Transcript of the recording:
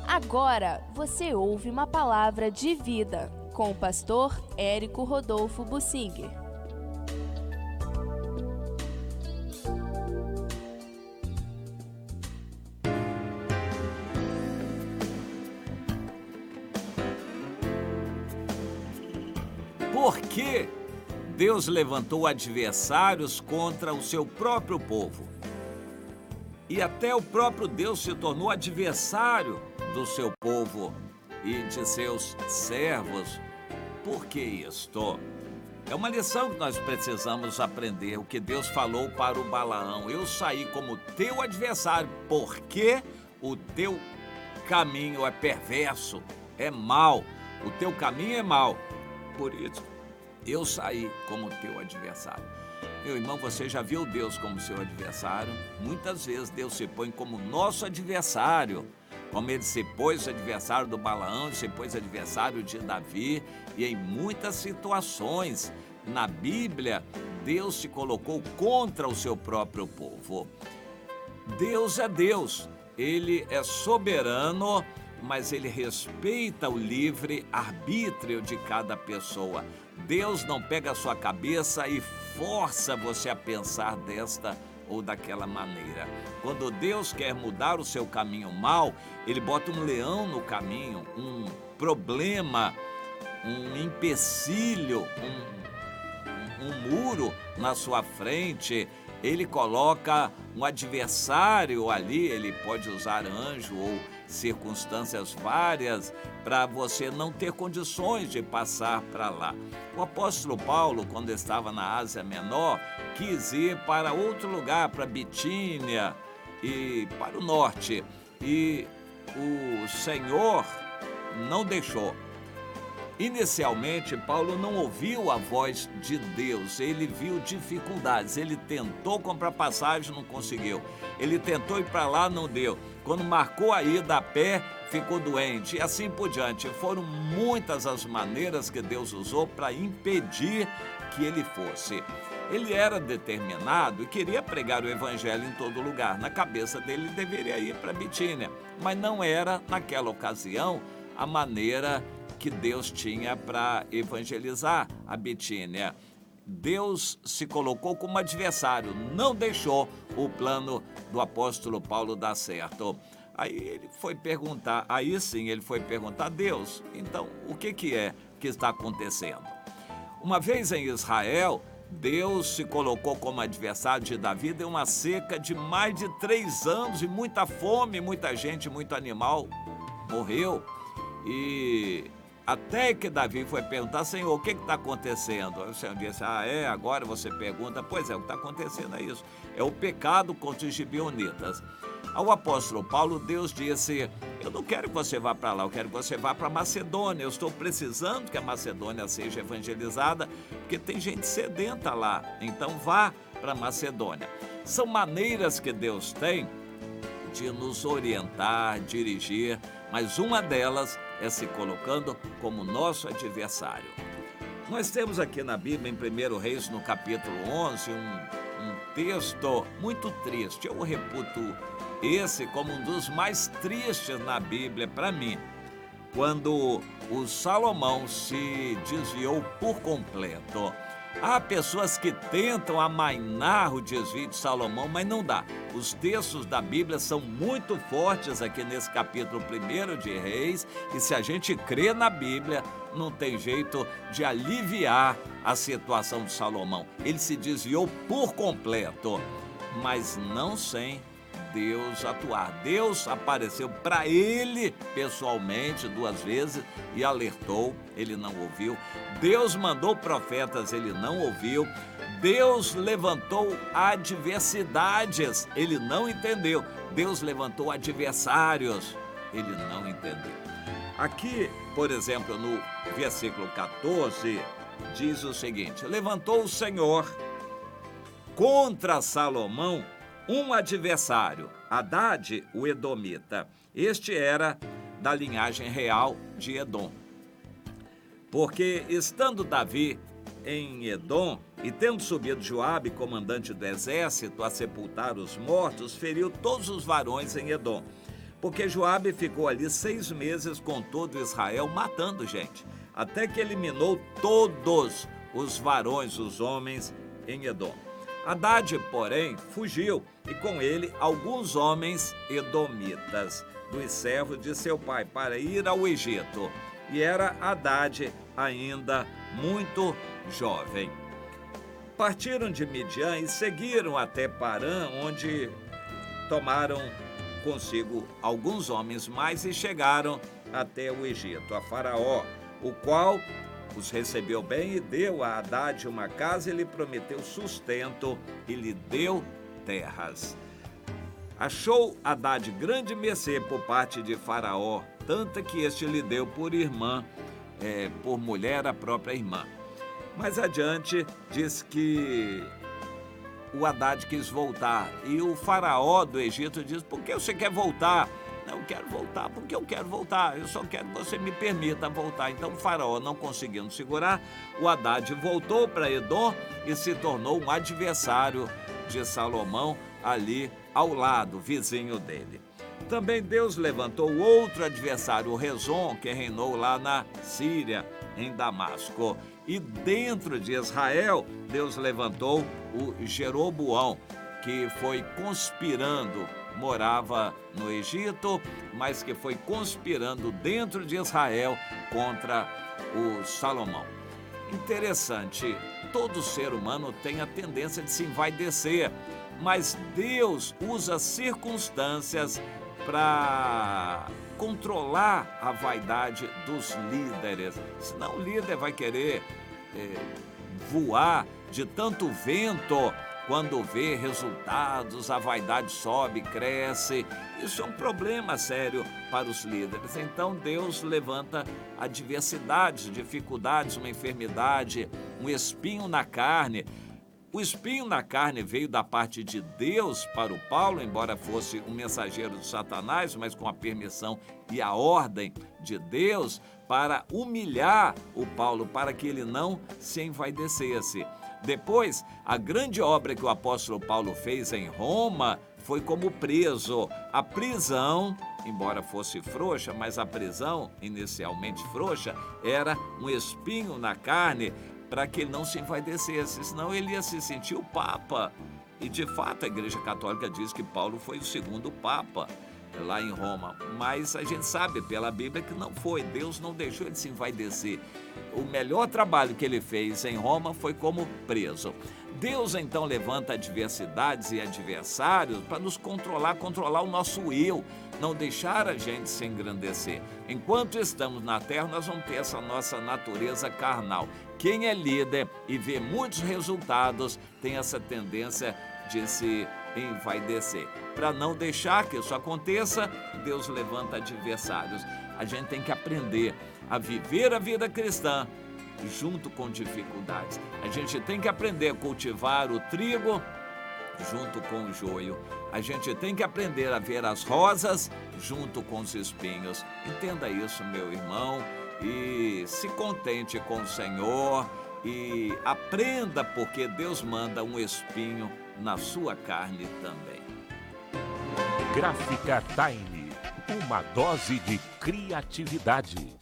Agora você ouve uma palavra de vida com o pastor Érico Rodolfo Bussinger. Por que Deus levantou adversários contra o seu próprio povo? E até o próprio Deus se tornou adversário do seu povo e de seus servos. Por que isto? É uma lição que nós precisamos aprender, o que Deus falou para o Balaão. Eu saí como teu adversário, porque o teu caminho é perverso, é mau. O teu caminho é mau. Por isso, eu saí como teu adversário. Meu irmão, você já viu Deus como seu adversário? Muitas vezes Deus se põe como nosso adversário. Como ele se pôs adversário do Balaão, se pôs adversário de Davi. E em muitas situações na Bíblia, Deus se colocou contra o seu próprio povo. Deus é Deus, Ele é soberano, mas Ele respeita o livre arbítrio de cada pessoa. Deus não pega a sua cabeça e força você a pensar desta ou daquela maneira. Quando Deus quer mudar o seu caminho mau, Ele bota um leão no caminho, um problema, um empecilho, um muro na sua frente. Ele coloca um adversário ali, ele pode usar anjo ou circunstâncias várias para você não ter condições de passar para lá. O apóstolo Paulo, quando estava na Ásia Menor, quis ir para outro lugar, para Bitínia e para o norte. E o Senhor não deixou. Inicialmente, Paulo não ouviu a voz de Deus, ele viu dificuldades, ele tentou comprar passagem, não conseguiu, ele tentou ir para lá, não deu, quando marcou a ida a pé, ficou doente e assim por diante. Foram muitas as maneiras que Deus usou para impedir que ele fosse. Ele era determinado e queria pregar o evangelho em todo lugar, na cabeça dele ele deveria ir para Bitínia, mas não era, naquela ocasião, a maneira que Deus tinha para evangelizar a Bitínia. Deus se colocou como adversário, não deixou o plano do apóstolo Paulo dar certo. Aí ele foi perguntar, a Deus, então o que é que está acontecendo? Uma vez em Israel, Deus se colocou como adversário de Davi, deu uma seca de mais de 3 anos e muita fome, muita gente, muito animal morreu. E até que Davi foi perguntar, Senhor, o que está acontecendo? Aí o Senhor disse, agora você pergunta, pois é, o que está acontecendo é isso, é o pecado contra os gibeonitas. Ao apóstolo Paulo, Deus disse, eu não quero que você vá para lá, eu quero que você vá para Macedônia, eu estou precisando que a Macedônia seja evangelizada, porque tem gente sedenta lá, então vá para Macedônia. São maneiras que Deus tem de nos orientar, dirigir, mas uma delas é se colocando como nosso adversário. Nós temos aqui na Bíblia, em 1 Reis, no capítulo 11, um texto muito triste. Eu reputo esse como um dos mais tristes na Bíblia para mim, quando o Salomão se desviou por completo. Há pessoas que tentam amainar o desvio de Salomão, mas não dá. Os textos da Bíblia são muito fortes aqui nesse capítulo 1 de Reis, e se a gente crê na Bíblia, não tem jeito de aliviar a situação de Salomão. Ele se desviou por completo, mas não sem Deus atuar. Deus apareceu para ele pessoalmente 2 vezes e alertou, ele não ouviu. Deus mandou profetas, ele não ouviu. Deus levantou adversidades, ele não entendeu. Deus levantou adversários, ele não entendeu. Aqui, por exemplo, no versículo 14, diz o seguinte: levantou o Senhor contra Salomão um adversário, Hadade, o Edomita. Este era da linhagem real de Edom. Porque estando Davi em Edom, e tendo subido Joabe, comandante do exército, a sepultar os mortos, feriu todos os varões em Edom. porque Joabe ficou ali 6 meses com todo Israel matando gente, até que eliminou todos os varões, os homens em Edom. Hadade, porém, fugiu, e com ele alguns homens edomitas, dos servos de seu pai, para ir ao Egito. E era Hadade ainda muito jovem. Partiram de Midian e seguiram até Parã, onde tomaram consigo alguns homens mais e chegaram até o Egito, a Faraó, o qual os recebeu bem e deu a Hadade uma casa e lhe prometeu sustento e lhe deu terras. Achou Hadade grande mercê por parte de Faraó, tanta que este lhe deu por irmã, por mulher a própria irmã. Mais adiante diz que o Hadade quis voltar e o Faraó do Egito diz: por que você quer voltar? Não, eu quero voltar porque eu quero voltar, eu só quero que você me permita voltar. Então o Faraó, não conseguindo segurar, o Hadade voltou para Edom e se tornou um adversário de Salomão ali ao lado, vizinho dele. Também Deus levantou outro adversário, o Rezon, que reinou lá na Síria, em Damasco. E dentro de Israel, Deus levantou o Jeroboão, que foi conspirando, morava no Egito, mas que foi conspirando dentro de Israel contra o Salomão. Interessante, todo ser humano tem a tendência de se envaidecer, mas Deus usa circunstâncias para controlar a vaidade dos líderes. Senão o líder vai querer voar de tanto vento. Quando vê resultados, a vaidade sobe, cresce. Isso é um problema sério para os líderes. Então Deus levanta adversidades, dificuldades, uma enfermidade, um espinho na carne. O espinho na carne veio da parte de Deus para o Paulo, embora fosse um mensageiro de Satanás, mas com a permissão e a ordem de Deus, para humilhar o Paulo, para que ele não se envaidecesse. Depois, a grande obra que o apóstolo Paulo fez em Roma foi como preso. A prisão, embora fosse frouxa, mas a prisão, inicialmente frouxa, era um espinho na carne para que ele não se envaidecesse, senão ele ia se sentir o Papa. E, de fato, a Igreja Católica diz que Paulo foi o segundo Papa lá em Roma, mas a gente sabe pela Bíblia que não foi. Deus não deixou ele se envaidecer. O melhor trabalho que ele fez em Roma foi como preso. Deus então levanta adversidades e adversários para nos controlar o nosso eu, não deixar a gente se engrandecer. Enquanto estamos na terra, nós vamos ter essa nossa natureza carnal. Quem é líder e vê muitos resultados tem essa tendência de se envaidecer. Para não deixar que isso aconteça, Deus levanta adversários. A gente tem que aprender a viver a vida cristã junto com dificuldades. A gente tem que aprender a cultivar o trigo junto com o joio. A gente tem que aprender a ver as rosas junto com os espinhos. Entenda isso, meu irmão, e se contente com o Senhor e aprenda, porque Deus manda um espinho na sua carne também. Gráfica Time, uma dose de criatividade.